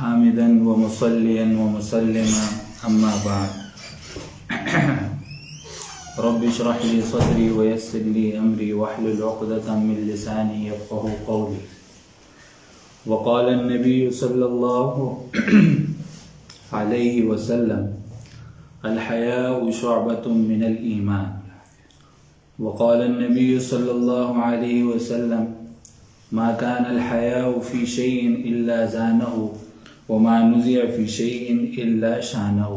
हामिदन व मुसल्लियन व मुसल्लिमा अम्मा बाद। रब्बि इश्रह ली सदरी व यस्सिर ली अमरी वहलुल उक़दतम मिन लिसानी यफ़क़हू क़ौली। व क़ाल अन्नबी सल्लल्लाहु अलैहि वसल्लम अल हयाउ शुअबतुम मिनल ईमान। व क़ाल अन्नबी सल्लल्लाहु अलैहि वसल्लम मा कानल हयाउ फ़ी शैइन इल्ला ज़ानहु व मा नुज़िअ फ़ी शैइन इल्ला शानहु।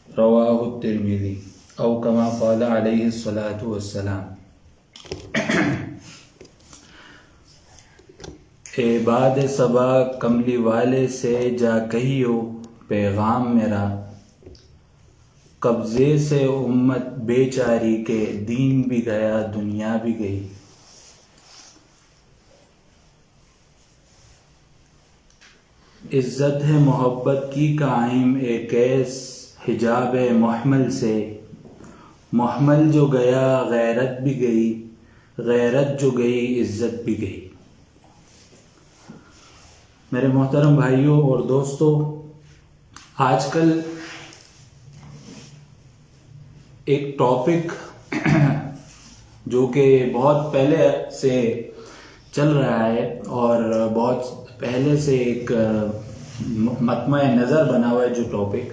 रवाहु तिर्मिज़ी औ कमा क़ाल अलैहि सलातु वस्सलाम। ए बाद सबा कमली वाले से जा कहियो पैगाम मेरा, कब्ज़े से उम्मत बेचारी के दीन भी गया दुनिया भी गई। इज़्ज़त है मोहब्बत की कायम एक ऐस हिजाब मुहम्मल से, मुहम्मल जो गया गैरत भी गई, गैरत जो गई इज़्ज़त भी गई। मेरे मोहतरम भाइयों और दोस्तों, आजकल एक टॉपिक जो कि बहुत पहले से चल रहा है और बहुत पहले से एक मतमय नज़र बना हुआ है जो टॉपिक,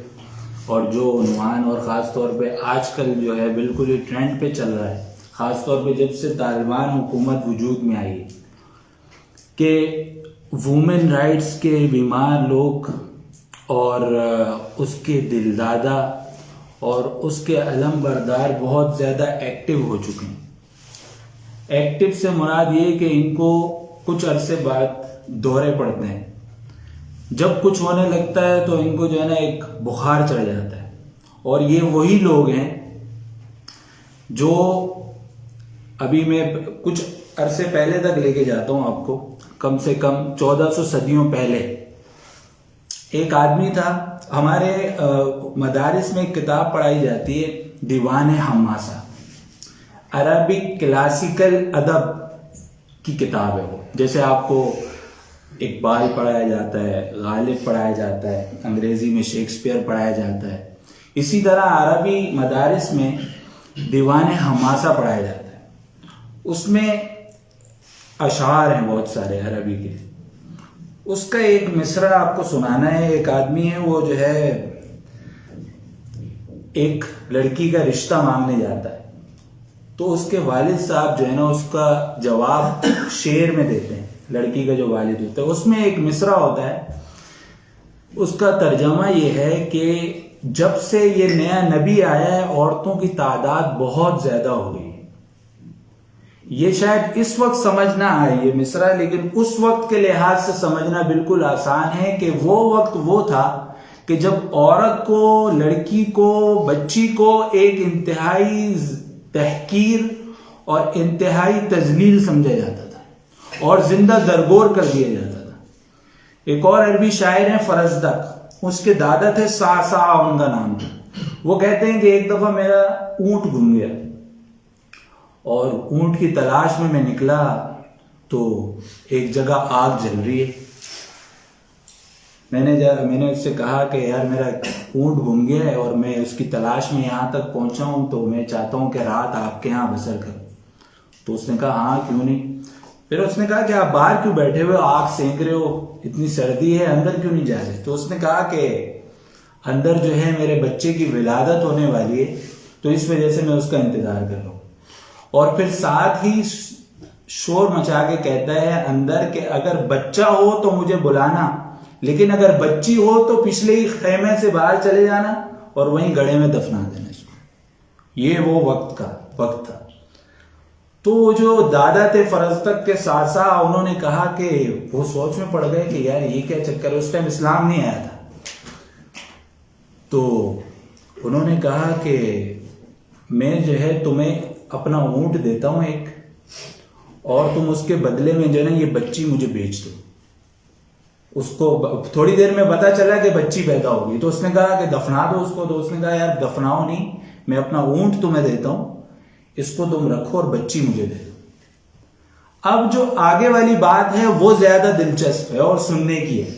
और जो उन्वान और ख़ास तौर पे आजकल जो है बिल्कुल ही ट्रेंड पे चल रहा है, ख़ास तौर पे जब से तालिबान हुकूमत वजूद में आई है, कि वुमेन राइट्स के बीमार लोग और उसके दिलदादा और उसके अलम बरदार बहुत ज़्यादा एक्टिव हो चुके हैं। एक्टिव से मुराद ये कि इनको कुछ अरसे बाद दौरे पड़ते हैं। जब कुछ होने लगता है तो इनको जो है ना एक बुखार चढ़ जाता है, और ये वही लोग हैं जो अभी मैं कुछ अरसे पहले तक लेके जाता हूं आपको, कम से कम 1400 सदियों पहले एक आदमी था। हमारे मदारिस में एक किताब पढ़ाई जाती है, दीवान हमासा, अरबिक क्लासिकल अदब की किताब है वो। जैसे आपको इकबाल पढ़ाया जाता है, गालिब पढ़ाया जाता है, अंग्रेजी में शेक्सपियर पढ़ाया जाता है, इसी तरह अरबी मदारिस में दीवान हमासा पढ़ाया जाता है। उसमें अशार हैं बहुत सारे अरबी के। उसका एक मिसरा आपको सुनाना है। एक आदमी है, वो जो है एक लड़की का रिश्ता मांगने जाता है, तो उसके वालिद साहब जो है ना उसका जवाब शेर में देते हैं। लड़की का जो वालिद होता है उसमें एक मिसरा होता है, उसका तर्जमा ये है कि जब से ये नया नबी आया है औरतों की तादाद बहुत ज्यादा हो गई है। ये शायद इस वक्त समझ ना आए ये मिसरा, लेकिन उस वक्त के लिहाज से समझना बिल्कुल आसान है कि वो वक्त वो था कि जब औरत को, लड़की को, बच्ची को एक इंतहाई तहकीर और इंतहाई तजलील समझा जाता था और जिंदा दरगोर कर दिया जाता था। एक और अरबी शायर है फरजदक, उसके दादा थे सासा, उनका नाम था। वो कहते हैं कि एक दफा मेरा ऊंट गुम गया और ऊंट की तलाश में मैं निकला तो एक जगह आग जल रही है। मैंने उससे कहा कि यार मेरा ऊंट गुम गया है और मैं उसकी तलाश में यहाँ तक पहुंचा हूं, तो मैं चाहता हूं कि रात आपके यहाँ बसर करूं। तो उसने कहा हाँ क्यों नहीं। फिर उसने कहा कि आप बाहर क्यों बैठे हुए, आग सेंक रहे हो, इतनी सर्दी है, अंदर क्यों नहीं जा रहे। तो उसने कहा कि अंदर जो है मेरे बच्चे की विलादत होने वाली है, तो इस वजह से मैं उसका इंतजार कर रहा हूं। और फिर साथ ही शोर मचा के कहता है अंदर के अगर बच्चा हो तो मुझे बुलाना, लेकिन अगर बच्ची हो तो पिछले ही खेमे से बाहर चले जाना और वहीं गड्ढे में दफना देना इसको। ये वो वक्त था। तो जो दादा थे फरजदक के सासा, उन्होंने कहा कि वो सोच में पड़ गए कि यार ये क्या चक्कर है। उस टाइम इस्लाम नहीं आया था। तो उन्होंने कहा कि मैं जो है तुम्हें अपना ऊंट देता हूं एक, और तुम उसके बदले में जो है ना ये बच्ची मुझे बेच दो। उसको थोड़ी देर में पता चला कि बच्ची पैदा होगी, तो उसने कहा कि दफना दो उसको। तो उसने कहा यार दफनाओ नहीं, मैं अपना ऊंट तुम्हें देता हूं, इसको तुम रखो और बच्ची मुझे दे दो। अब जो आगे वाली बात है वो ज्यादा दिलचस्प है और सुनने की है।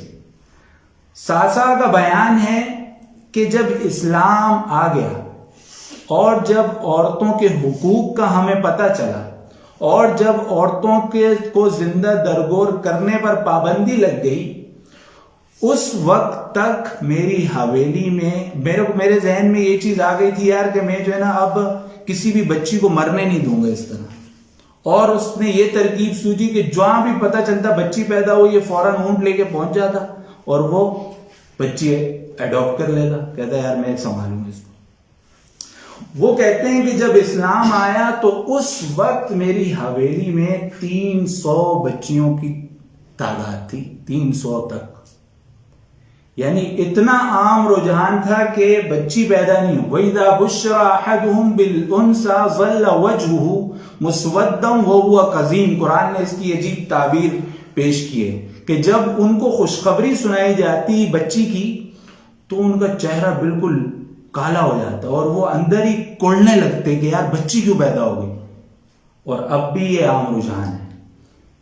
सासा का बयान है कि जब इस्लाम आ गया और जब औरतों के हुकूक का हमें पता चला और जब औरतों के को जिंदा दरगोर करने पर पाबंदी लग गई, उस वक्त तक मेरी हवेली में मेरे जहन में ये चीज आ गई थी यार कि मैं जो है ना अब किसी भी बच्ची को मरने नहीं दूंगा इस तरह। और उसने ये तरकीब सूझी कि जहां भी पता चलता बच्ची पैदा हुई ये फौरन ऊंट लेके पहुंच जाता और वो बच्ची अडॉप्ट कर लेता, कहता यार मैं संभालूंगा इसको। वो कहते हैं कि जब इस्लाम आया तो उस वक्त मेरी हवेली में 300 बच्चियों की तादाद थी, 300 तक। यानी इतना आम रुझान था कि बच्ची पैदा नहीं हो। वइज़ा बुश्रा अहदुहुम बिल उनसा ज़ल्ला वजहुहु मुस्वद्दन व हुवा कज़ीम। कुरान ने इसकी अजीब ताबीर पेश की है कि जब उनको खुशखबरी सुनाई जाती बच्ची की तो उनका चेहरा बिल्कुल काला हो जाता और वो अंदर ही कुड़ने लगते कि यार बच्ची क्यों पैदा हो गई। और अब भी ये आम रुझान है।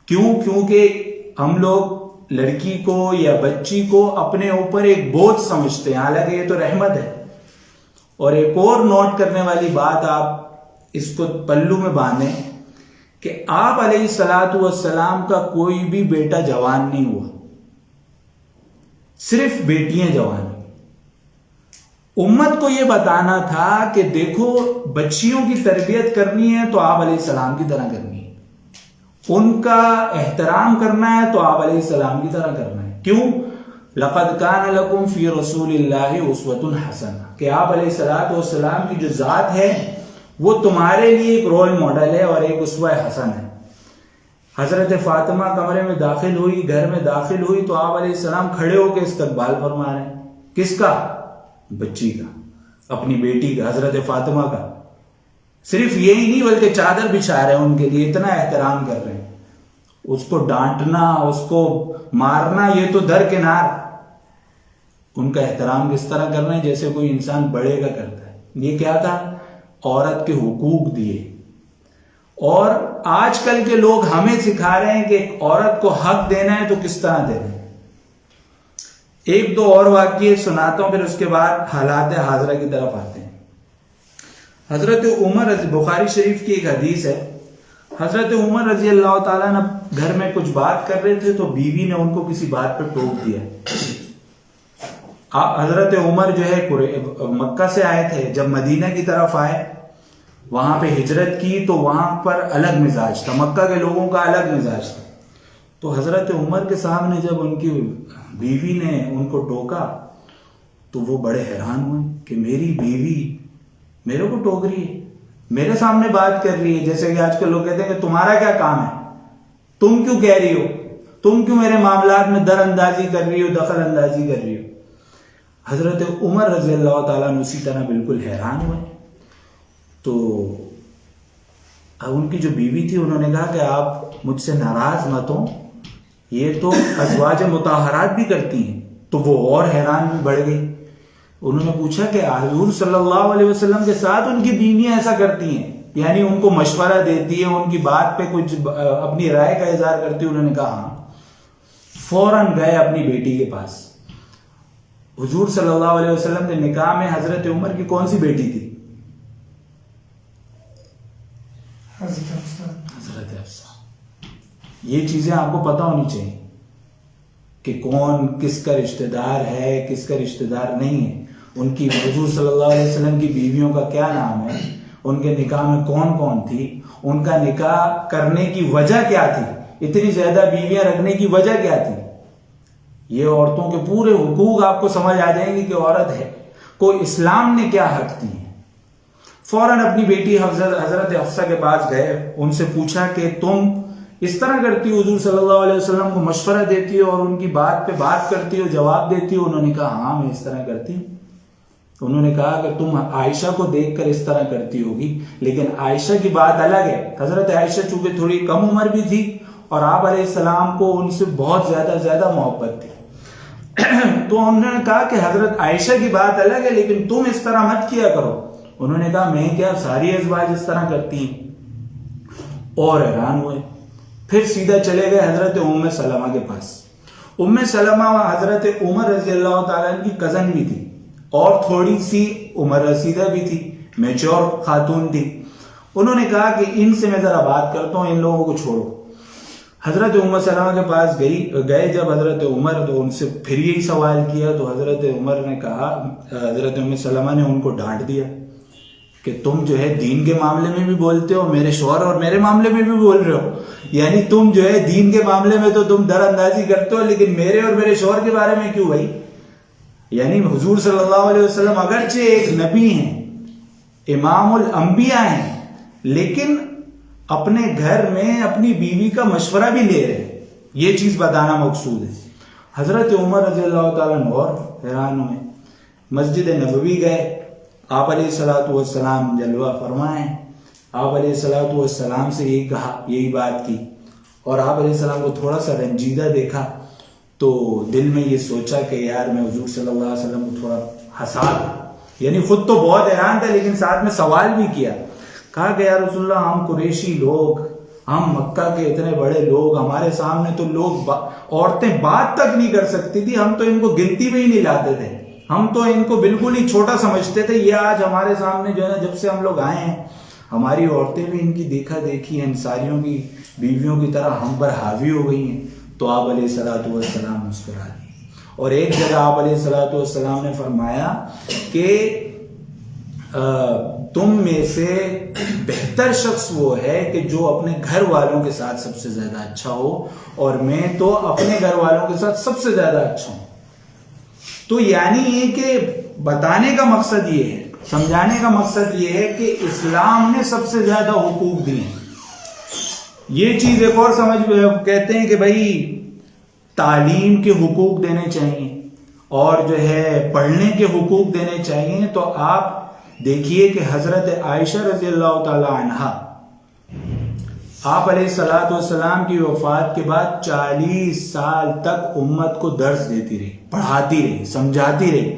क्यों? क्योंकि हम लोग लड़की को या बच्ची को अपने ऊपर एक बोझ समझते हैं, हालांकि ये तो रहमत है। और एक और नोट करने वाली बात, आप इसको पल्लू में बांधें कि आप अलैहिस्सलातु वस्सलाम का कोई भी बेटा जवान नहीं हुआ, सिर्फ बेटियां जवान। उम्मत को यह बताना था कि देखो बच्चियों की तरबियत करनी है तो आप अलैहिस्सलाम की तरह करनी है, उनका एहतराम करना है तो आप अलैहिस्सलाम की तरह करना है। क्यों? लक़द कान लकुम फी रसूलिल्लाहि उस्वतुन हसना, कि आप अलैहिस्सलातु वस्सलाम की जो जात है वो तुम्हारे लिए एक रोल मॉडल है और एक उसवा हसन है। हजरत फातिमा कमरे में दाखिल हुई, घर में दाखिल हुई तो आप अलैहिस्सलाम खड़े होकर इस्तकबाल फरमा रहे हैं। किसका? बच्ची का, अपनी बेटी का, हजरत फातिमा का। सिर्फ यही नहीं बल्कि चादर बिछा रहे हैं उनके लिए, इतना एहतराम कर रहे हैं। उसको डांटना, उसको मारना ये तो दरकिनार, उनका एहतराम किस तरह कर रहे हैं जैसे कोई इंसान बड़े का करता है। ये क्या था? औरत के हुकूक दिए। और आजकल के लोग हमें सिखा रहे हैं कि औरत को हक देना है तो किस तरह देना है। एक दो और वाक्य सुनाता हूं, फिर उसके बाद हालात हाजरा की तरफ आते हैं। हजरत उमर, बुखारी शरीफ की एक हदीस है, हजरत उमर रजी अल्लाह ताला ने घर में कुछ बात कर रहे थे तो बीवी ने उनको किसी बात पर टोक दिया। हजरत उमर जो है मक्का से आए थे, जब मदीना की तरफ आए वहां पे हिजरत की तो वहां पर अलग मिजाज था, मक्का के लोगों का अलग मिजाज था। तो हजरत उमर के सामने जब उनकी बीवी ने उनको टोका तो वो बड़े हैरान हुए कि मेरी बीवी मेरे को टोक रही है, मेरे सामने बात कर रही है। जैसे कि आजकल लोग कहते हैं कि तुम्हारा क्या काम है, तुम क्यों कह रही हो, तुम क्यों मेरे मामलात में दरअंदाजी कर रही हो, दखल अंदाजी कर रही हो। हजरत उमर रजी अल्लाह ताला उसी तरह बिल्कुल हैरान हुए। तो उनकी जो बीवी थी उन्होंने कहा कि आप मुझसे नाराज मत हो, ये तो अज़वाज मुताहरात भी करती हैं। तो वो और हैरान बढ़ गई। उन्होंने पूछा कि हुज़ूर सल्लल्लाहु अलैहि वसल्लम के साथ उनकी बीवियां ऐसा करती हैं, यानी उनको मशवरा देती है, उनकी बात पे कुछ अपनी राय का इजहार करती है। उन्होंने कहा हाँ। फौरन गए अपनी बेटी के पास। हुजूर सल्लल्लाहु अलैहि वसल्लम के निकाह में हजरत उमर की कौन सी बेटी थी? हजरत हफ्सा। ये चीजें आपको पता होनी चाहिए कि कौन किसका रिश्तेदार है, किसका रिश्तेदार नहीं है। उनकी हुजूर सल्लल्लाहु अलैहि वसल्लम की बीवियों का क्या नाम है, उनके निकाह में कौन कौन थी, उनका निकाह करने की वजह क्या थी, इतनी ज्यादा बीवियां रखने की वजह क्या थी। ये औरतों के पूरे हुकूक आपको समझ आ जाएंगे कि औरत है को इस्लाम ने क्या हक दिए। फौरन अपनी बेटी हजरत हफ्सा के पास गए, उनसे पूछा कि तुम इस तरह करती हो, हुजूर सल्लल्लाहु अलैहि वसल्लम को मशवरा देती हो और उनकी बात पे बात करती हो, जवाब देती हो। उन्होंने कहा हाँ मैं इस तरह करती हूँ। उन्होंने कहा कि तुम आयशा को देखकर इस तरह करती होगी, लेकिन आयशा की बात अलग है। हजरत आयशा चूंकि थोड़ी कम उम्र भी थी और आप अलैहिस्सलाम को उनसे बहुत ज्यादा मोहब्बत थी। तो उन्होंने कहा कि हजरत आयशा की बात अलग है, लेकिन तुम इस तरह मत किया करो। उन्होंने कहा मैं क्या, सारी अज़वाज इस तरह करती हैं। और हैरान हुए। फिर सीधा चले गए हजरत उम्मे सलमा के पास। उम्मे सलमा हजरत उमर रजी अल्लाह ताला की कजन भी थी और थोड़ी सी उम्र रसीदा भी थी, मैच्योर खातून थी। उन्होंने कहा कि इनसे मैं जरा बात करता हूँ, इन लोगों को छोड़ो। हजरत उम्मे सलमा के पास गए जब हजरत उमर, तो उनसे फिर यही सवाल किया। तो हजरत उमर ने कहा, हजरत उम्मे सलमा ने उनको डांट दिया कि तुम जो है दीन के मामले में भी बोलते हो, मेरे शौहर और मेरे मामले में भी बोल रहे हो। यानी तुम जो है दीन के मामले में तो तुम दरअंदाजी करते हो, लेकिन मेरे और मेरे शौहर के बारे में क्यों भाई? यानी हुजूर सल्लल्लाहु अलैहि वसल्लम अगरचे एक नबी हैं, इमामुल अंबिया हैं, लेकिन अपने घर में अपनी बीवी का मशवरा भी ले रहे हैं। ये चीज बताना मकसूद है। हजरत उमर रज़ी अल्लाह ताला अन्हु और हैरान हुए, मस्जिद नबवी गए, आप अलैहिस्सलातु वस्सलाम जलवा फरमाए। आप अलैहिस्सलातु वस्सलाम से यही कहा, यही बात की, और आप अलैहिस्सलाम को थोड़ा सा रंजीदा देखा तो दिल में ये सोचा कि यार मैं हुजूर सल्लल्लाहु अलैहि वसल्लम को थोड़ा हंसा, यानी खुद तो बहुत हैरान था लेकिन साथ में सवाल भी किया। कहा कि यार रसूलुल्लाह, हम कुरैशी लोग, हम मक्का के इतने बड़े लोग, हमारे सामने तो लोग औरतें बात तक नहीं कर सकती थी, हम तो इनको गिनती में ही नहीं लाते थे, हम तो इनको बिल्कुल ही छोटा समझते थे। ये आज हमारे सामने जो है ना, जब से हम लोग आए हैं, हमारी औरतें भी इनकी देखा देखी अंसारियों की बीवियों की तरह हम पर हावी हो गई हैं। तो आप अलैहिस्सलातु वस्सलाम मुस्कुरा दिए। और एक जगह आप अलैहिस्सलातु वस्सलाम ने फरमाया कि तुम में से बेहतर शख्स वो है कि जो अपने घर वालों के साथ सबसे ज्यादा अच्छा हो, और मैं तो अपने घर वालों के साथ सबसे ज्यादा अच्छा हूं। तो यानी ये कि बताने का मकसद ये है, समझाने का मकसद ये है कि इस्लाम ने सबसे ज्यादा हुकूक दिए। ये चीज एक और समझ, कहते हैं कि भाई तालीम के हुकूक देने चाहिए और जो है पढ़ने के हुकूक देने चाहिए। तो आप देखिए कि हजरत आयशा रज़ी अल्लाह ताला अन्हा, आप अलैहिस्सलातु वस्सलाम की वफात के बाद 40 साल तक उम्मत को दर्स देती रही, पढ़ाती रही, समझाती रही।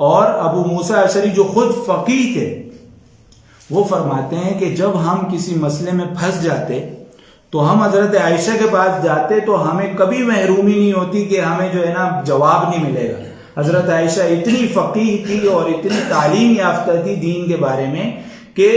और अबू मूसा अशरी जो खुद फकीह थे, वो फरमाते हैं कि जब हम किसी मसले में फंस जाते तो हम हजरत आयशा के पास जाते तो हमें कभी महरूमी नहीं होती कि हमें जो है ना जवाब नहीं मिलेगा। हजरत आयशा इतनी फकीह थी और इतनी तालीम याफ्ता थी दीन के बारे में कि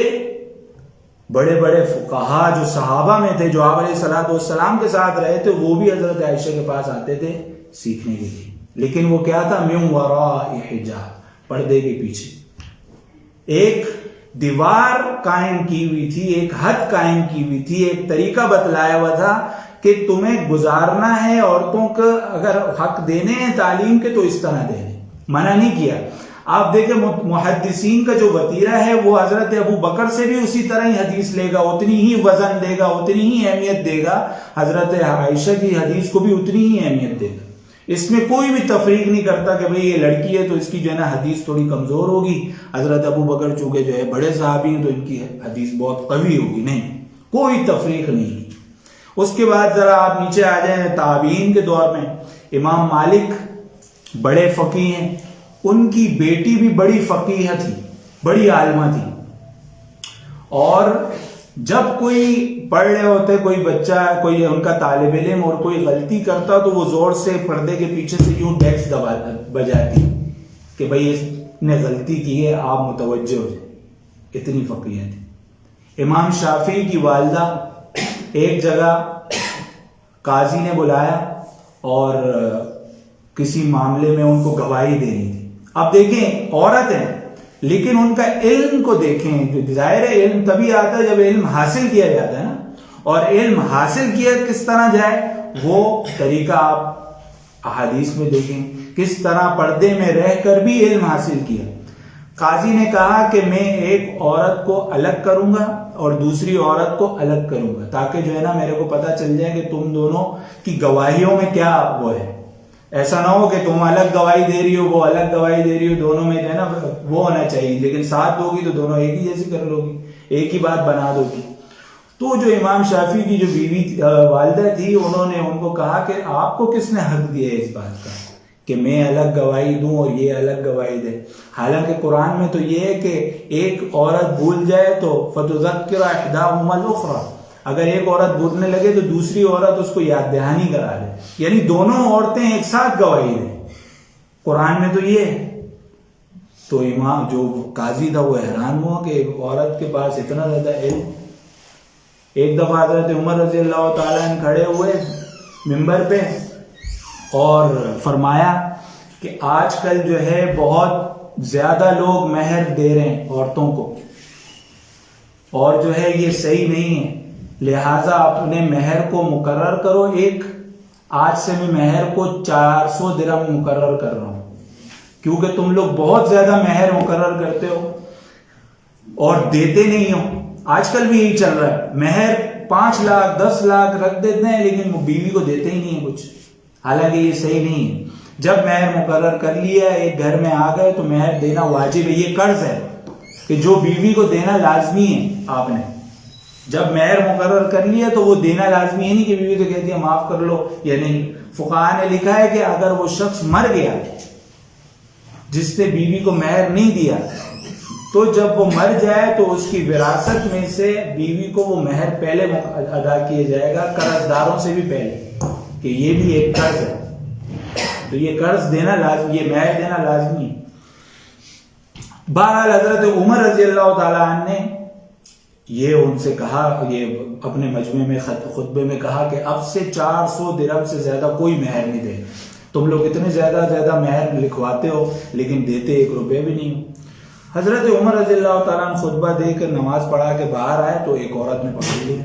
बड़े बड़े फुकाहा जो सहाबा में थे, जो आप अलैहिस्सलातु वस्सलाम के साथ रहे थे, वो भी हजरत आयशा के पास आते थे सीखने के लिए। लेकिन वो क्या था? मिन वराइ हिजाब, पर्दे के पीछे एक दीवार कायम की हुई थी, एक हद कायम की हुई थी, एक तरीका बतलाया हुआ था कि तुम्हें गुजारना है, औरतों को अगर हक देने हैं तालीम के तो इस तरह देने, मना नहीं किया। आप देखें मुहद्दिसीन का जो वतीरा है वो हजरत अबू बकर से भी उसी तरह ही हदीस लेगा, उतनी ही वजन देगा, उतनी ही अहमियत देगा। हजरत आयशा की हदीस को भी उतनी ही अहमियत देगा। इसमें कोई भी तफरीक नहीं करता कि भाई ये लड़की है तो इसकी जो है ना हदीस थोड़ी कमजोर होगी, हजरत अबू बकर चूंकि जो है बड़े सहाबी हैं तो इनकी हदीस बहुत कवी होगी, नहीं, कोई तफरीक नहीं। उसके बाद जरा आप नीचे आ जाए ताबीन के दौर में, इमाम मालिक बड़े फकीह हैं, उनकी बेटी भी बड़ी फकीह थी, बड़ी आलिमा थी। और जब कोई पढ़ रहे होते, कोई बच्चा, कोई उनका तालिब इल्म और कोई गलती करता तो वो जोर से पर्दे के पीछे से यूं डेस्क बजाती कि भाई इसने गलती की है, आप मुतवज्जो हो जाए। इतनी फकीह थी। इमाम शाफी की वालिदा एक जगह काजी ने बुलाया और किसी मामले में उनको गवाही देनी थी। अब देखें, औरत है लेकिन उनका इल्म को देखें, जाहिर है इल्म तभी आता है जब इल्म हासिल किया जाता है ना, और इल्म हासिल किया किस तरह जाए वो तरीका आप अहादीस में देखें, किस तरह पर्दे में रहकर भी इल्म हासिल किया। काजी ने कहा कि मैं एक औरत को अलग करूंगा और दूसरी औरत को अलग करूंगा, ताकि जो है ना मेरे को पता चल जाए कि तुम दोनों की गवाहियों में क्या वो है। ऐसा ना हो कि तुम अलग गवाही दे रही हो, वो अलग गवाही दे रही हो, दोनों में जो है ना वो होना चाहिए, लेकिन साथ दोगी तो दोनों एक ही जैसी कर लोगी, एक ही बात बना दोगी। तो जो इमाम शाफी की जो बीवी वालिदा थी, उन्होंने उनको कहा कि आपको किसने हक दिया है इस बात का कि मैं अलग गवाही दूं और ये अलग गवाही दे। हालांकि कुरान में तो ये है कि एक औरत भूल जाए तो फतुज़क्किर इहदाहुमुल उखरा, अगर एक औरत बोलने लगे तो दूसरी औरत उसको याद दहानी करा दे, यानी दोनों औरतें एक साथ गवाही दें। कुरान में तो ये है। तो इमाम जो काजी था वो हैरान हुआ कि एक औरत के पास इतना ज्यादा इल्म। एक दफा हजरत उमर रजी अल्लाह तआला अन्हु खड़े हुए मिंबर पे और फरमाया कि आजकल जो है बहुत ज्यादा लोग मेहर दे रहे हैं औरतों को, और जो है ये सही नहीं है, लिहाजा अपने मेहर को मुकर्रर करो। एक आज से मैं मेहर को 400 दिरहम मुकर्रर कर रहा हूं, क्योंकि तुम लोग बहुत ज्यादा मेहर मुकर्रर करते हो और देते नहीं हो। आजकल भी यही चल रहा है, मेहर 5 लाख 10 लाख रख देते हैं लेकिन वो बीवी को देते ही नहीं है कुछ, हालांकि ये सही नहीं है। जब मेहर मुकर्रर कर लिया, एक घर में आ गए तो मेहर देना वाजिब है। ये कर्ज है कि जो बीवी को देना लाजमी है। आपने जब मेहर मुकर्रर कर लिया तो वो देना लाजमी है, नहीं कि बीवी तो कहती है माफ कर लो या नहीं। फुकाहा ने लिखा है कि अगर वो शख्स मर गया जिसने बीवी को मेहर नहीं दिया, तो जब वो मर जाए तो उसकी विरासत में से बीवी को वो मेहर पहले अदा किया जाएगा, कर्जदारों से भी पहले, कि ये भी एक कर्ज है। तो ये कर्ज देना लाजमी, ये मेहर देना लाजमी है। बहरहाल हजरत उमर रजी अल्लाह तआला अन्हु ने ये उनसे कहा, ये अपने मजमे में खुतबे में कहा कि अब से 400 दिरहम से ज्यादा कोई मेहर नहीं दे। तुम लोग इतने ज्यादा मेहर लिखवाते हो लेकिन देते 1 रुपये भी नहीं हो। हजरत उमर रजी अल्लाह तआला अन्हु खुतबा देकर नमाज पढ़ा के बाहर आए तो एक औरत ने पकड़ लिया,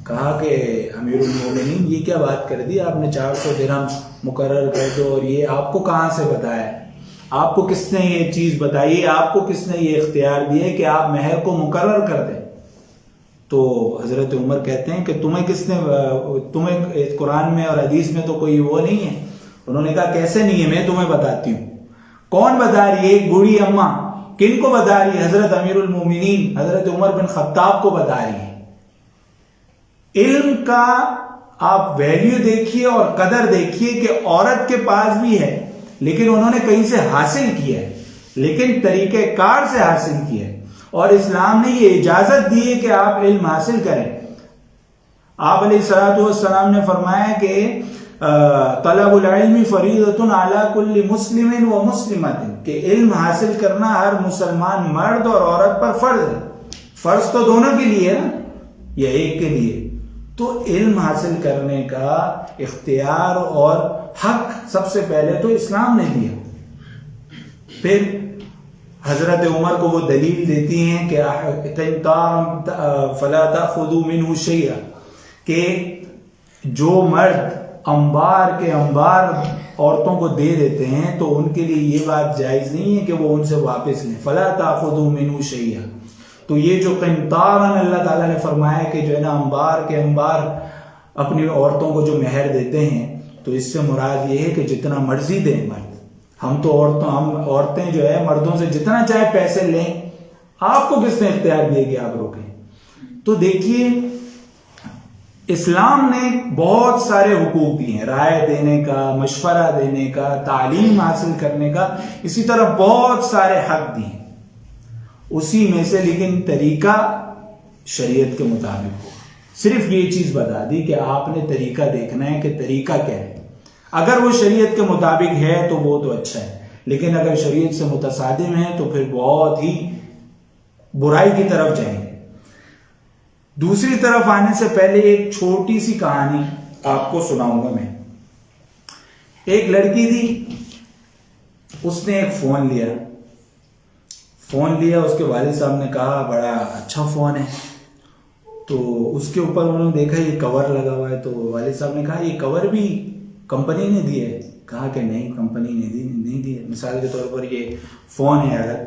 कहा कि अमीरुल मोमिनीन ये क्या बात कर दी आपने, 400 दिरहम मुकर्रर कर दो, और ये आपको कहाँ से बताया, आपको किसने ये चीज बताई, आपको किसने ये इख्तियार दिए कि आप मेहर को मुकर्रर कर दें। तो हजरत उमर कहते हैं कि तुम्हें कुरान में और हदीस में तो कोई वो नहीं है। उन्होंने कहा कैसे नहीं है, मैं तुम्हें बताती हूँ। कौन बता रही है? एक बूढ़ी अम्मा। किन को बता रही है? हजरत अमीरुल मोमिनीन हजरत उमर बिन खत्ताब को बता रही है। इल्म का आप वैल्यू देखिए और कदर देखिए कि औरत के पास भी है लेकिन उन्होंने कहीं से हासिल किया है, लेकिन तरीकेकार से हासिल किया है, और इस्लाम ने ये इजाजत दी है कि आप इल्म हासिल करें। आप अलैहिस्सलाम ने फरमाया कि तलबुल इल्मी फरीदतुन अला कुल्ली मुस्लिमिन व मुस्लिमतिन, कि इल्म हासिल करना हर मुसलमान मर्द और औरत पर फर्ज है। फर्ज तो दोनों के लिए है ना, या एक के लिए। तो इल्म हासिल करने का इख्तियार और हक सबसे पहले तो इस्लाम ने दिया। फिर हजरत उमर को वो दलील देती हैं कि फला ताखुदू मिन्हु शैआ, कि जो मर्द अंबार के अंबार औरतों को दे देते हैं तो उनके लिए ये बात जायज नहीं है कि वो उनसे वापस लें। फला ताखुदू मिन्हु शैआ, तो ये जो क़िंतारन अल्लाह ताला ने फरमाया कि जो है ना अंबार के अंबार अपनी औरतों को जो मेहर देते हैं, तो इससे मुराद ये है कि जितना मर्जी दें मर्द। हम औरतें जो है मर्दों से जितना चाहे पैसे लें, आपको किसने इख्तियार दिए कि आप रोकें? तो देखिए इस्लाम ने बहुत सारे हुकूक दिए हैं, राय देने का, मशवरा देने का, तालीम हासिल करने का, इसी तरह बहुत सारे हक दिए। उसी में से लेकिन तरीका शरीयत के मुताबिक हो। सिर्फ ये चीज बता दी कि आपने तरीका देखना है कि तरीका क्या है। अगर वो शरीयत के मुताबिक है तो वो तो अच्छा है, लेकिन अगर शरीयत से मुतसादिम है तो फिर बहुत ही बुराई की तरफ जाएंगे। दूसरी तरफ आने से पहले एक छोटी सी कहानी आपको सुनाऊंगा मैं। एक लड़की थी, उसने एक फोन लिया, उसके वालिद साहब ने कहा बड़ा अच्छा फोन है। तो उसके ऊपर उन्होंने देखा ये कवर लगा हुआ है, तो वालिद साहब ने कहा ये कवर भी कंपनी ने दिया है? कहा कि नहीं, कंपनी ने नहीं दिया। मिसाल के तौर पर ये फोन है, अगर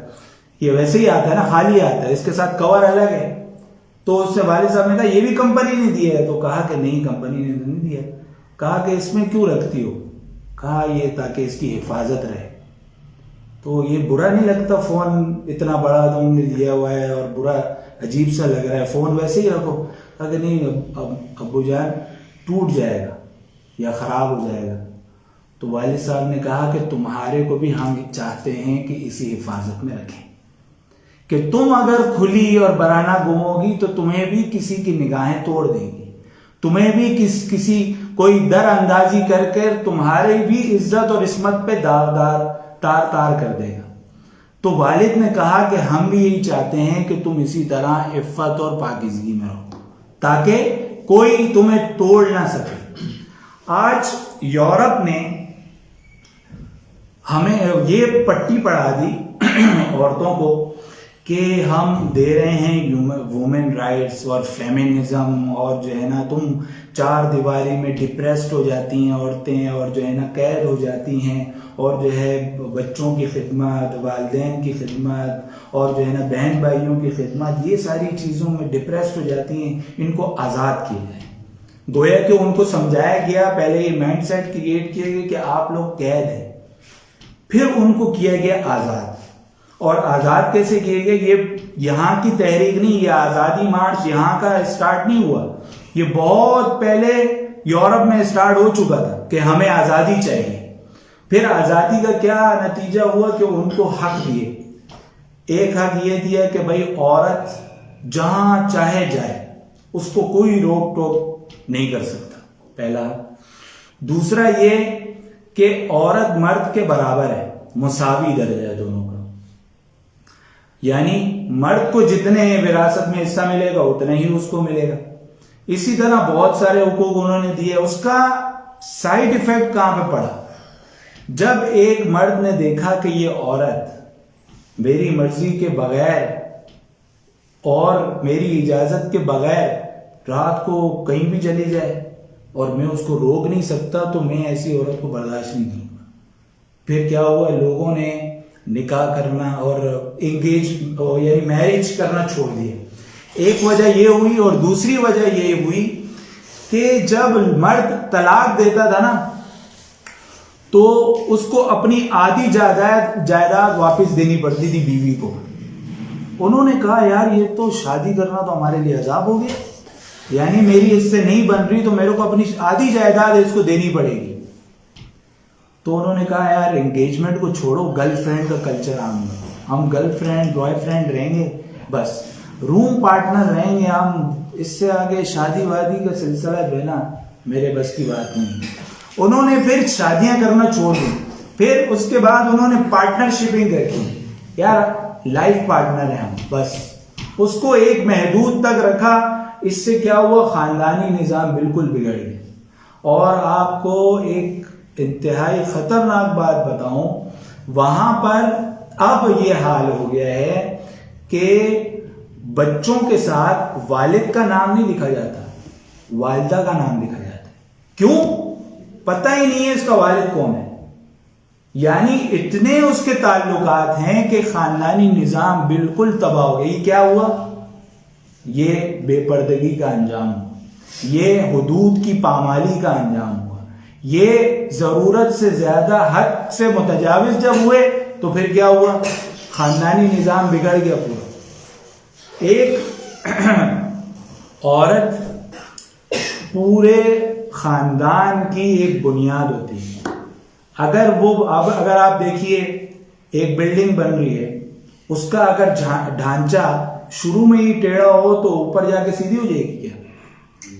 ये वैसे ही आता है ना, खाली आता है, इसके साथ कवर अलग है, तो उससे वालिद साहब ने कहा ये भी कंपनी ने दिया है? तो कहा कि नहीं, कंपनी ने नहीं दिया। कहा कि इसमें क्यों रखती हो? कहा ये ताकि इसकी हिफाजत रहे। तो ये बुरा नहीं लगता? फोन इतना बड़ा तुमने लिया हुआ है और बुरा अजीब सा लग रहा है, फोन वैसे ही रखो। कहा कि नहीं, अब्बू जान टूट जाएगा या खराब हो जाएगा। तो वालिद साहब ने कहा कि तुम्हारे को भी हम चाहते हैं कि इसी हिफाजत में रखें, कि तुम अगर खुली और बराना घूमोगी तो तुम्हें भी किसी की निगाहें तोड़ देगी, तुम्हें भी किसी कोई दर अंदाजी करके तुम्हारे भी इज्जत और इस्मत पे दागदार तार तार कर देगा। तो वालिद ने कहा कि हम भी यही चाहते हैं कि तुम इसी तरह इफ्फत और पाकीज़गी में रहो ताकि कोई तुम्हें तोड़ ना सके। आज यूरोप ने हमें ये पट्टी पढ़ा दी औरतों को कि हम दे रहे हैं वुमेन राइट्स और फेमिनिज्म, और जो है ना तुम चार दीवारी में डिप्रेस्ड हो जाती हैं औरतें, और जो है ना कैद हो जाती हैं, और जो है बच्चों की खिदमत, वालिदैन की खिदमत, और जो है ना बहन भाइयों की खिदमत, ये सारी चीज़ों में डिप्रेस्ड हो जाती हैं, इनको आज़ाद किया जाए। गोया कि उनको समझाया गया, पहले ये माइंडसेट क्रिएट किया गया कि आप लोग कैद हैं, फिर उनको किया गया आज़ाद। और आज़ाद कैसे किए गए? ये यहाँ की तहरीक नहीं, ये आज़ादी मार्च यहाँ का स्टार्ट नहीं हुआ, ये बहुत पहले यूरोप में स्टार्ट हो चुका था कि हमें आज़ादी चाहिए। फिर आज़ादी का क्या नतीजा हुआ कि उनको हक दिए। एक हक ये दिया कि भाई औरत जहां चाहे जाए, उसको कोई रोक टोक नहीं कर सकता, पहला। दूसरा ये कि औरत मर्द के बराबर है, मुसावी दर्जा है दोनों का, यानी मर्द को जितने विरासत में हिस्सा मिलेगा उतना ही उसको मिलेगा। इसी तरह बहुत सारे हुकूक उन्होंने दिए। उसका साइड इफेक्ट कहां पे पड़ा? जब एक मर्द ने देखा कि ये औरत मेरी मर्जी के बगैर और मेरी इजाजत के बगैर रात को कहीं भी चली जाए और मैं उसको रोक नहीं सकता, तो मैं ऐसी औरत को बर्दाश्त नहीं करूंगा। फिर क्या हुआ? लोगों ने निकाह करना और एंगेज यानी मैरिज करना छोड़ दिया। एक वजह ये हुई, और दूसरी वजह ये हुई कि जब मर्द तलाक देता था ना, तो उसको अपनी आधी जायदाद वापस देनी पड़ती थी बीवी को। उन्होंने कहा यार ये तो शादी करना तो हमारे लिए अजाब हो गया, यानी मेरी इससे नहीं बन रही तो मेरे को अपनी आधी जायदाद इसको देनी पड़ेगी। तो उन्होंने कहा यार एंगेजमेंट को छोड़ो, गर्लफ्रेंड का कल्चर हम गर्लफ्रेंड बॉयफ्रेंड रहेंगे, बस रूम पार्टनर रहेंगे हम, इससे आगे शादी वादी का सिलसिला जो है ना मेरे बस की बात नहीं। उन्होंने फिर शादियां करना छोड़ दी। फिर उसके बाद उन्होंने पार्टनरशिपिंग रखी, यार लाइफ पार्टनर है हम, बस उसको एक महदूद तक रखा। इससे क्या हुआ? खानदानी निजाम बिल्कुल बिगड़ गया। और आपको एक इंतहाई खतरनाक बात बताऊं, वहां पर अब ये हाल हो गया है कि बच्चों के साथ वालिद का नाम नहीं लिखा जाता, वालिदा का नाम लिखा जाता है। क्यों? पता ही नहीं है इसका वालिद कौन है। यानी इतने उसके ताल्लुकात हैं कि खानदानी निजाम बिल्कुल तबाह हो गया। ये क्या हुआ? ये बेपर्दगी का अंजाम हुआ, ये हुदूद की पामाली का अंजाम हुआ, ये जरूरत से ज्यादा हद से मुतजाविज जब हुए तो फिर क्या हुआ? खानदानी निजाम बिगड़ गया पूरा। एक औरत पूरे खानदान की एक बुनियाद होती है। अगर आप देखिए एक बिल्डिंग बन रही है, उसका अगर ढांचा शुरू में ही टेढ़ा हो तो ऊपर जाके सीधी हो जाएगी क्या?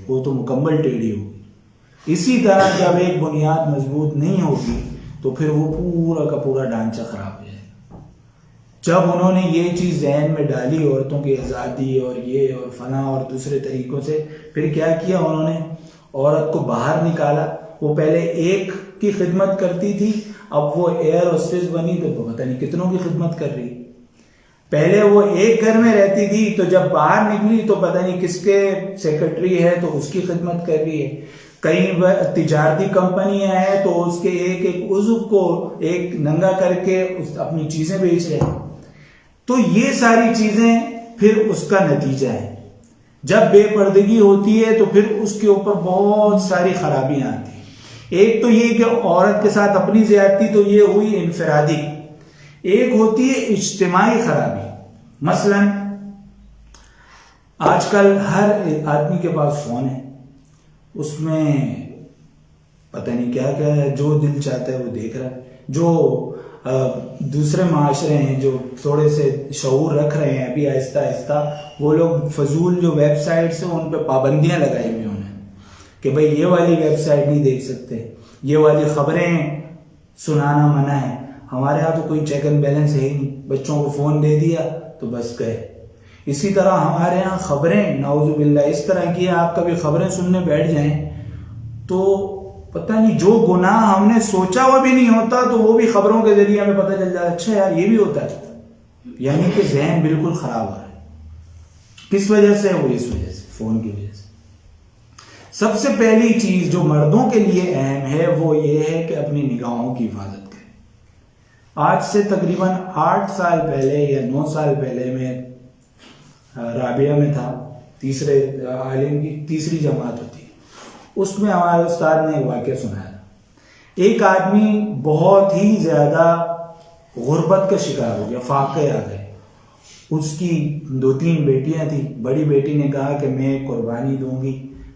वो तो मुकम्मल टेढ़ी होगी। इसी तरह जब एक बुनियाद मजबूत नहीं होगी तो फिर वो पूरा का पूरा ढांचा खराब हो जाएगा। जब उन्होंने ये चीज जहन में डाली औरतों की आज़ादी और ये और फना और दूसरे तरीकों से, फिर क्या किया उन्होंने? औरत को बाहर निकाला। वो पहले एक की खिदमत करती थी, अब वो एयर होस्टेस बनी तो पता नहीं कितनों की खिदमत कर रही। पहले वो एक घर में रहती थी, तो जब बाहर निकली तो पता नहीं किसके सेक्रेटरी है तो उसकी खिदमत कर रही है। कई तिजारती कंपनियां हैं तो उसके एक एक उज़्व को एक नंगा करके अपनी चीजें बेच रहे हैं। तो ये सारी चीजें फिर उसका नतीजा है। जब बेपर्दगी होती है तो फिर उसके ऊपर बहुत सारी खराबियां आती हैं। एक तो ये कि औरत के साथ अपनी ज्यादती तो ये हुई इनफरादी, एक होती है इज्तिमाई खराबी। मसलन आजकल हर आदमी के पास फोन है, उसमें पता नहीं क्या क्या है, जो दिल चाहता है वो देख रहा है। जो दूसरे माशरे हैं जो थोड़े से शऊर रख रहे हैं अभी आहिस्ता आहिस्ता, वो लोग फजूल जो वेबसाइट्स हैं उन पर पाबंदियां लगाई हुई उन्हें कि भाई ये वाली वेबसाइट नहीं देख सकते, ये वाली खबरें सुनाना मना है। हमारे यहाँ तो कोई चेक एंड बैलेंस है ही नहीं, बच्चों को फोन दे दिया तो बस गए। इसी तरह हमारे यहाँ खबरें नाउजुबिल्लाह इस तरह की, आप कभी खबरें सुनने बैठ जाएं तो पता नहीं जो गुनाह हमने सोचा हुआ भी नहीं होता तो वो भी खबरों के जरिए हमें पता चल जाता है, अच्छा यार ये भी होता है। यानी कि जहन बिल्कुल खराब हो रहा है। किस वजह से? वो इस वजह से, फोन की वजह से। सबसे पहली चीज जो मर्दों के लिए अहम है वो ये है कि अपनी निगाहों की हिफाजत करें। आज से तकरीबन 8 साल पहले या 9 साल पहले मैं राबिया में था, तीसरे आलिम की तीसरी जमात होती है, उसमें हमारे उस्ताद ने एक वाक़या सुनाया। एक आदमी बहुत ही ज्यादा गुर्बत का शिकार हो गया, फाके आ गए। उसकी 2-3 बेटियां थी। बड़ी बेटी ने कहा कि मैं कुर्बानी दूंगी,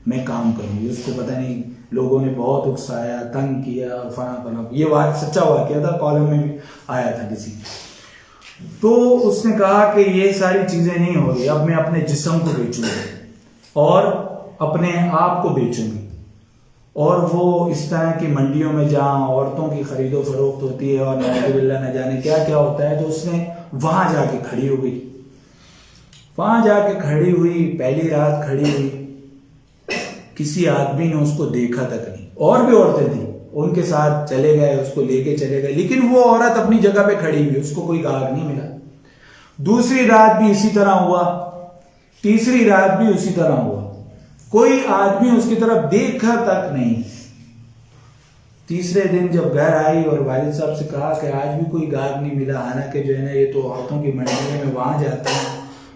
मैं काम करूंगी। उसको पता नहीं लोगों ने बहुत उकसाया, तंग किया और फना। ये बात सच्चा वाक़या था, कॉलम में भी आया था किसी। तो उसने कहा कि ये सारी चीजें नहीं हो रही, अब मैं अपने जिस्म को बेचूंगी और अपने आप को बेचूंगी। और वो इस तरह की मंडियों में जहां औरतों की खरीदो फरोख्त होती है और नाउजुबिल्लाह न जाने क्या क्या होता है, तो उसने वहां जाके खड़ी हो गई। वहां जाके खड़ी हुई, पहली रात खड़ी हुई, किसी आदमी ने उसको देखा तक नहीं। और भी औरतें थी, उनके साथ चले गए, उसको लेके चले गए, लेकिन वो औरत अपनी जगह पे खड़ी हुई, उसको कोई गाग नहीं मिला। दूसरी रात भी इसी तरह हुआ, तीसरी रात भी उसी तरह हुआ, कोई आदमी उसकी तरफ देखा तक नहीं। तीसरे दिन जब घर आई और वालिद साहब से कहा कि आज भी कोई गाग नहीं मिला, हालांकि जो है ना ये तो औरतों की मंडी में वहां जाते हैं,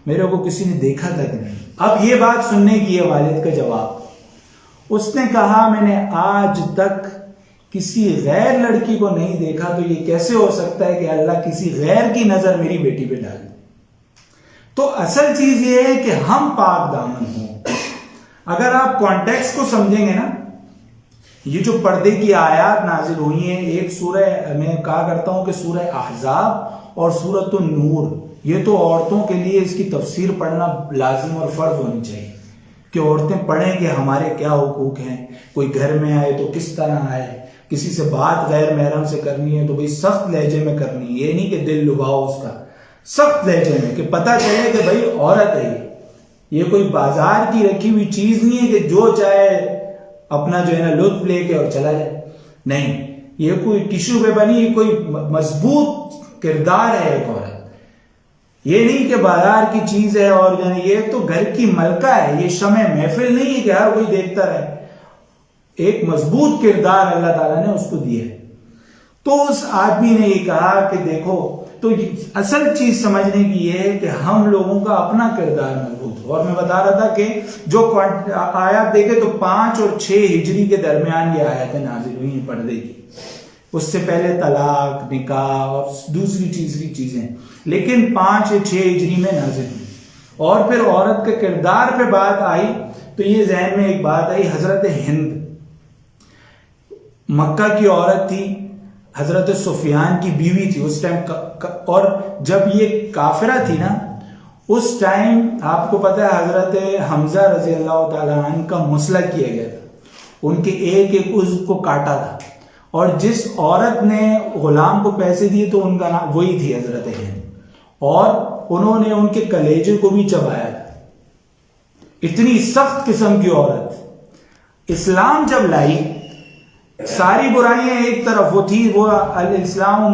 मेरे को किसी ने देखा तक नहीं। अब ये बात सुनने की है वालिद का जवाब। उसने कहा मैंने आज तक किसी गैर लड़की को नहीं देखा, तो ये कैसे हो सकता है कि अल्लाह किसी गैर की नजर मेरी बेटी पे डाले। तो असल चीज ये है कि हम पाक दामन हों। अगर आप कॉन्टेक्स्ट को समझेंगे ना, ये जो पर्दे की आयत नाजिल हुई हैं, एक सूरह, मैं कहा करता हूं कि सूरह अहज़ाब और सूरत नूर, ये तो औरतों के लिए इसकी तफसीर पढ़ना लाजिम और फर्ज होनी चाहिए कि औरतें पढ़ें कि हमारे क्या हुकूक हैं। कोई घर में आए तो किस तरह आए, किसी से बात गैर महरम से करनी है तो भाई सख्त लहजे में करनी है, ये नहीं कि दिल लुभाओ उसका, सख्त लहजे में, कि पता चले कि भाई औरत है, ये कोई बाजार की रखी हुई चीज नहीं है कि जो चाहे अपना जो है ना लुत्फ लेके और चला जाए। नहीं, ये कोई टिश्यू पे बनी कोई मजबूत किरदार है एक औरत। ये नहीं कि बाजार की चीज है और ये तो घर की मलका है, ये शमे महफिल नहीं है कि हर कोई देखता रहे। एक मजबूत किरदार अल्लाह ताला ने उसको दिया है। तो उस आदमी ने ये कहा कि देखो, तो असल चीज समझने की ये है कि हम लोगों का अपना किरदार मजबूत हो। और मैं बता रहा था कि जो आयत देखे तो 5 और 6 हिजरी के दरमियान ये आयतें नाजिल हुई पर्दे की। उससे पहले तलाक, निकाह और दूसरी तीसरी चीजें, लेकिन 5 या 6 हिजरी में नाजिल हुई। और फिर औरत के किरदार पे बात आई तो ये जहन में एक बात आई, हजरत हिंद मक्का की औरत थी, हजरत सुफियान की बीवी थी उस टाइम। और जब ये काफिरा थी ना, उस टाइम आपको पता है हजरत हमजा रजी अल्लाह तआला अन्हु का मसला किया गया था, उनके एक एक उज़्व को काटा था। और जिस औरत ने गुलाम को पैसे दिए तो उनका नाम वही थी हजरत हिंद, और उन्होंने उनके कलेजे को भी चबाया था। इतनी सख्त किस्म की औरत। इस्लाम जब लाई, सारी बुराइयां एक तरफ वो थी, वो इस्लाम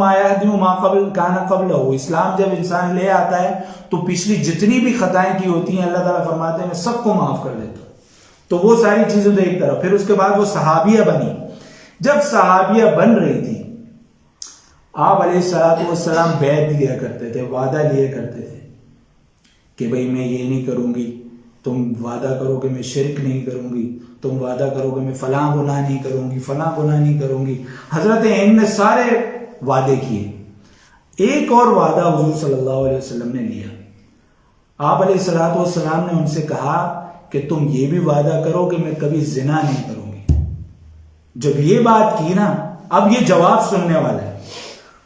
काना कबल हो, इस्लाम जब इंसान ले आता है तो पिछली जितनी भी खताएं की होती हैं अल्लाह ताला फरमाते हैं मैं सबको माफ कर देता हूं। तो वो सारी चीजें तो एक तरफ। फिर उसके बाद वो सहाबिया बनी। जब सहाबिया बन रही थी, आप अलैहिस्सलाम बैत लिया करते थे, वादा लिया करते थे कि भाई मैं ये नहीं करूंगी, तुम वादा करो कि मैं शिरक नहीं करूंगी, तुम वादा करो कि मैं फलां गुनाह नहीं करूंगी, फलां गुनाह नहीं करूंगी। हजरत हिंद ने सारे वादे किए। एक और वादा हुजूर सल्लल्लाहु अलैहि वसल्लम ने लिया। आप अलैहिस्सलाम ने उनसे कहा कि तुम ये भी वादा करो कि मैं कभी जिना नहीं करूंगी। जब ये बात की ना, अब ये जवाब सुनने वाला है।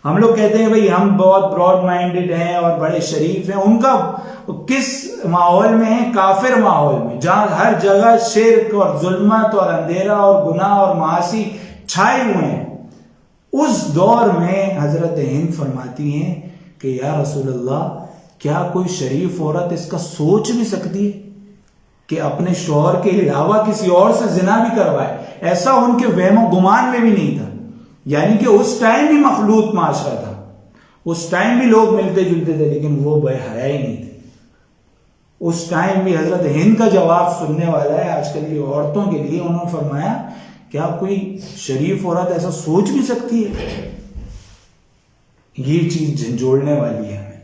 हम लोग कहते हैं भाई हम बहुत ब्रॉड माइंडेड हैं और बड़े शरीफ हैं, उनका किस माहौल में है? काफिर माहौल में, जहां हर जगह शिर्क और जुल्मत और अंधेरा और गुनाह और मासी छाए हुए हैं। उस दौर में हजरत हिंद फरमाती हैं कि या रसूलल्लाह, क्या कोई शरीफ औरत इसका सोच भी सकती है कि अपने शौहर के अलावा किसी और से जिना भी करवाए? ऐसा उनके वहमो गुमान में भी नहीं था। यानी कि उस टाइम भी मखलूत माशरा था, उस टाइम भी लोग मिलते जुलते थे, लेकिन वो बेहया ही नहीं थे। उस टाइम भी हजरत हिंद का जवाब सुनने वाला है आजकल की औरतों के लिए। उन्होंने फरमाया, क्या कोई शरीफ औरत ऐसा सोच भी सकती है? ये चीज झंझोड़ने वाली है हमें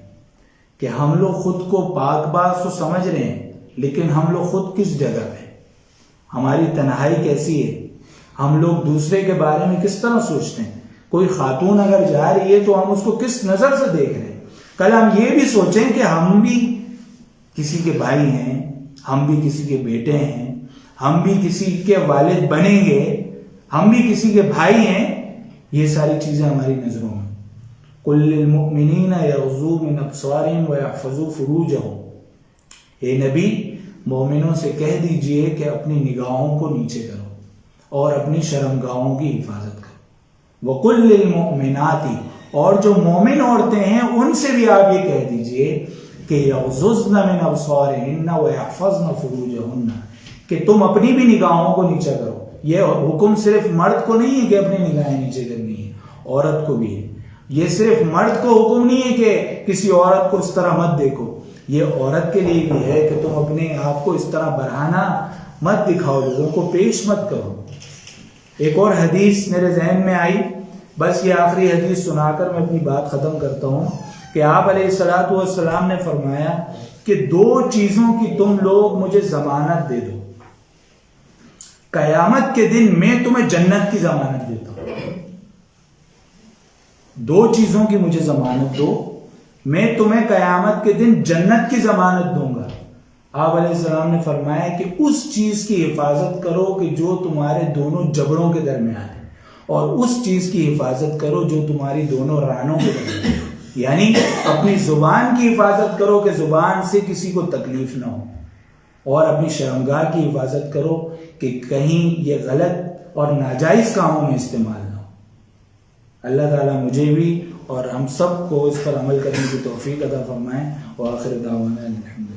कि हम लोग खुद को पाकबाज तो समझ रहे हैं, लेकिन हम लोग खुद किस जगह पे, हमारी तन्हाई कैसी है, हम लोग दूसरे के बारे में किस तरह सोचते हैं? कोई खातून अगर जा रही है तो हम उसको किस नजर से देख रहे हैं? कल हम ये भी सोचें कि हम भी किसी के भाई हैं, हम भी किसी के बेटे हैं, हम भी किसी के वालिद बनेंगे, हम भी किसी के भाई हैं। ये सारी चीजें हमारी नजरों में। कुल्लिल मुमिनीना यग़ज़ू मिन अब्सारिहिम व यहफ़ज़ू फ़ुरूजहुम, हे नबी, मोमिनों से कह दीजिए कि अपनी निगाहों को नीचे करो और अपनी शर्मगाहों की हिफाजत करो। वकुल्लिल मुमिनाती, और जो मोमिन औरतें हैं उनसे भी आप ये कह दीजिए कि यग़ज़ुज़्न मिन अब्सारिहिन्ना व यहफ़ज़्न फ़ुरूजहुन्ना, कि तुम अपनी भी निगाहों को नीचे करो। यह हुक्म सिर्फ मर्द को नहीं है कि अपनी निगाहें नीचे करनी है, औरत को भी है। ये सिर्फ मर्द को हुक्म नहीं है कि किसी औरत को इस तरह मत देखो, ये औरत के लिए भी है कि तुम अपने आप को इस तरह बरहाना मत दिखाओ, लोगों को पेश मत करो। एक और हदीस मेरे जहन में आई, बस ये आखिरी हदीस सुनाकर मैं अपनी बात खत्म करता हूं कि आप अलैहिस्सलातु वस्सलाम ने फरमाया कि दो चीजों की तुम लोग मुझे जमानत दे दो, कयामत के दिन मैं तुम्हें जन्नत की जमानत देता हूं। दो चीजों की मुझे जमानत दो, मैं तुम्हें कयामत के दिन जन्नत की जमानत दूंगा। आप अलैहिस्सलाम ने फरमाया कि उस चीज की हिफाजत करो कि जो तुम्हारे दोनों जबड़ों के दरमियान है, और उस चीज की हिफाजत करो जो तुम्हारी दोनों रानों के दरमियान है। यानी अपनी जुबान की हिफाजत करो कि जुबान से किसी को तकलीफ ना हो, और अपनी शर्मगाह की हिफाजत करो कि कहीं ये गलत और नाजायज कामों में इस्तेमाल ना हो। अल्लाह ताला मुझे भी और हम सब को इस पर अमल करने की तौफीक अता फरमाए। व आखिर दावाना अल्हम्दुलिल्लाह।